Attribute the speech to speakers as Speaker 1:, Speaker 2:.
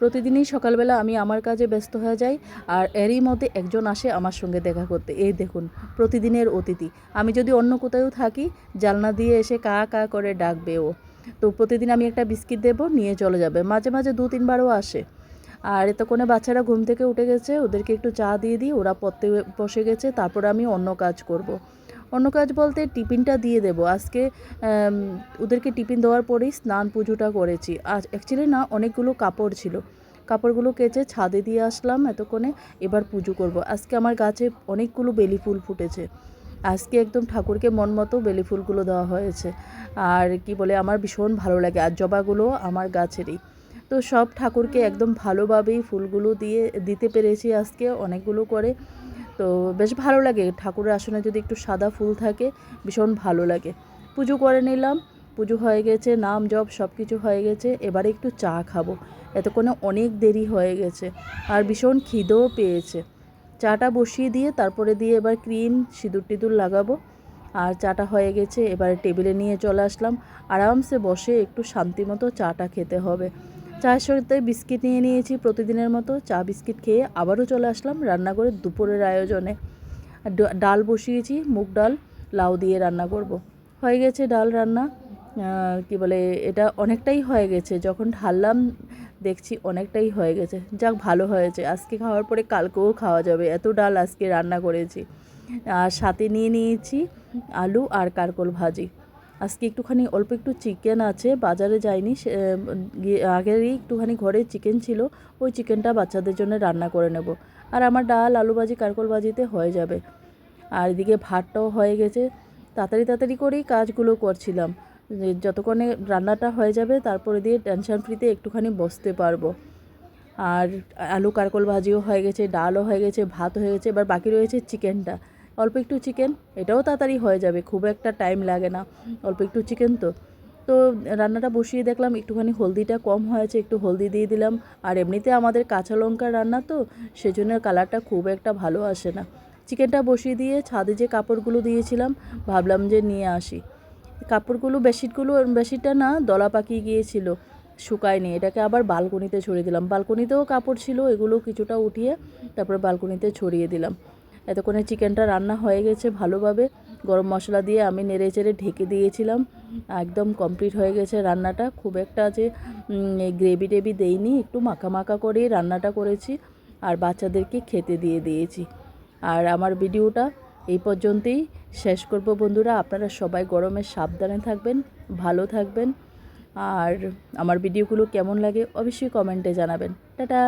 Speaker 1: প্রতিদিনই সকালবেলা আমি আমার কাজে ব্যস্ত হয়ে যাই, আর এরই মধ্যে একজন আসে আমার সঙ্গে দেখা করতে। এই দেখুন, প্রতিদিনের অতিথি। আমি যদি অন্য কোথাও থাকি, জানলা দিয়ে এসে কা কা করে ডাকবে ও। তো প্রতিদিন আমি একটা বিস্কিট দেবো, নিয়ে চলে যাবে। মাঝে মাঝে 2-3বারও আসে। আর এতক্ষণে বাচ্চারা ঘুম থেকে উঠে গেছে, ওদেরকে একটু চা দিয়ে দিই, ওরা পড়তে বসে গেছে। তারপর আমি অন্য কাজ করব। অন্য কাজ বলতে টিফিনটা দিয়ে দেব আজকে। ওদেরকে টিফিন দেওয়ার পরেই স্নান পুজোটা করেছি। আজ অ্যাকচুয়ালি না, অনেকগুলো কাপড় ছিল, কাপড়গুলো কেচে ছাদে দিয়ে আসলাম এতক্ষণে। এবার পুজো করব। আজকে আমার গাছে অনেকগুলো বেলি ফুল ফুটেছে। আজকে একদম ঠাকুরকে মন মতো বেলি ফুলগুলো দেওয়া হয়েছে। আর কি বলে, আমার ভীষণ ভালো লাগে। আর জবাগুলো আমার গাছেরই। তো সব ঠাকুরকে একদম ভালোভাবেই ফুলগুলো দিতে পেরেছি আজকে, অনেকগুলো করে। তো বেশ ভালো লাগে, ঠাকুরের আসনে যদি একটু সাদা ফুল থাকে ভীষণ ভালো লাগে। পুজো করে নিলাম, পুজো হয়ে গেছে, নাম জপ সব কিছু হয়ে গেছে। এবারে একটু চা খাবো, এতক্ষণে অনেক দেরি হয়ে গেছে, আর ভীষণ খিদেও পেয়েছে। চাটা বসিয়ে দিয়ে তারপরে দিয়ে এবার ক্রিম সিঁদুর টিঁদুর লাগাবো। আর চাটা হয়ে গেছে, এবারে টেবিলে নিয়ে চলে আসলাম। আরামসে বসে একটু শান্তি মতো চাটা খেতে হবে। চায়ের সাথে বিস্কিট নিয়ে নিয়েছি প্রতিদিনের মতো। চা বিস্কিট খেয়ে আবারও চলে আসলাম রান্নাঘরে দুপুরের আয়োজনে। ডাল বসিয়েছি, মুগ ডাল লাউ দিয়ে রান্না করব। হয়ে গেছে ডাল রান্না। কি বলে, এটা অনেকটাই হয়ে গেছে। যখন ঢাললাম দেখছি অনেকটাই হয়ে গেছে। যাক, ভালো হয়েছে। আজকে খাওয়ার পরে কালকেও খাওয়া যাবে, এত ডাল আজকে রান্না করেছি। আর সাথে নিয়ে নিয়েছি আলু আর কারকল ভাজি। আজকে একটুখানি অল্প একটু চিকেন আছে, বাজারে যাইনি, আগেরই একটুখানি ঘরে চিকেন ছিল, ওই চিকেনটা বাচ্চাদের জন্য রান্না করে নেব। আর আমার ডাল, আলু ভাজি, কারকল ভাজিতে হয়ে যাবে। আর এদিকে ভাতটাও হয়ে গেছে। তাড়াতাড়ি তাড়াতাড়ি করেই কাজগুলো করছিলাম, যতক্ষণে রান্নাটা হয়ে যাবে তারপরে দিয়ে টেনশন ফ্রিতে একটুখানি বসতে পারবো। আর আলু কারকল ভাজিও হয়ে গেছে, ডালও হয়ে গেছে, ভাত হয়ে গেছে। এবার বাকি রয়েছে চিকেনটা। অল্প একটু চিকেন, এটাও তাড়াতাড়ি হয়ে যাবে, খুব একটা টাইম লাগে না, অল্প একটু চিকেন তো। তো রান্নাটা বসিয়ে দেখলাম একটুখানি হলদিটা কম হয়েছে, একটু হলদি দিয়ে দিলাম। আর এমনিতে আমাদের কাঁচা লঙ্কার রান্না তো, সেজন্য কালারটা খুব একটা ভালো আসে না। চিকেনটা বসিয়ে দিয়ে ছাদে যে কাপড়গুলো দিয়েছিলাম, ভাবলাম যে নিয়ে আসি। কাপড়গুলো বেশিটা না, দলা পাকিয়ে গিয়েছিল, শুকায়নি। এটাকে আবার বালকনিতে ছড়িয়ে দিলাম। বালকনিতেও কাপড় ছিল, এগুলো কিছুটা উঠিয়ে তারপরে বালকনিতে ছড়িয়ে দিলাম। এতক্ষণে চিকেনটা রান্না হয়ে গেছে ভালোভাবে। গরম মশলা দিয়ে আমি নেড়ে চেড়ে ঢেকে দিয়েছিলাম। একদম কমপ্লিট হয়ে গেছে রান্নাটা। খুব একটা যে গ্রেভি টেভি দেইনি, একটু মাখা মাখা করেই রান্নাটা করেছি। আর বাচ্চাদেরকে খেতে দিয়ে দিয়েছি। আর আমার ভিডিওটা এই পর্যন্তই শেষ করব বন্ধুরা। আপনারা সবাই গরমে সাবধানে থাকবেন, ভালো থাকবেন। আর আমার ভিডিওগুলো কেমন লাগে অবশ্যই কমেন্টে জানাবেন। টাটা।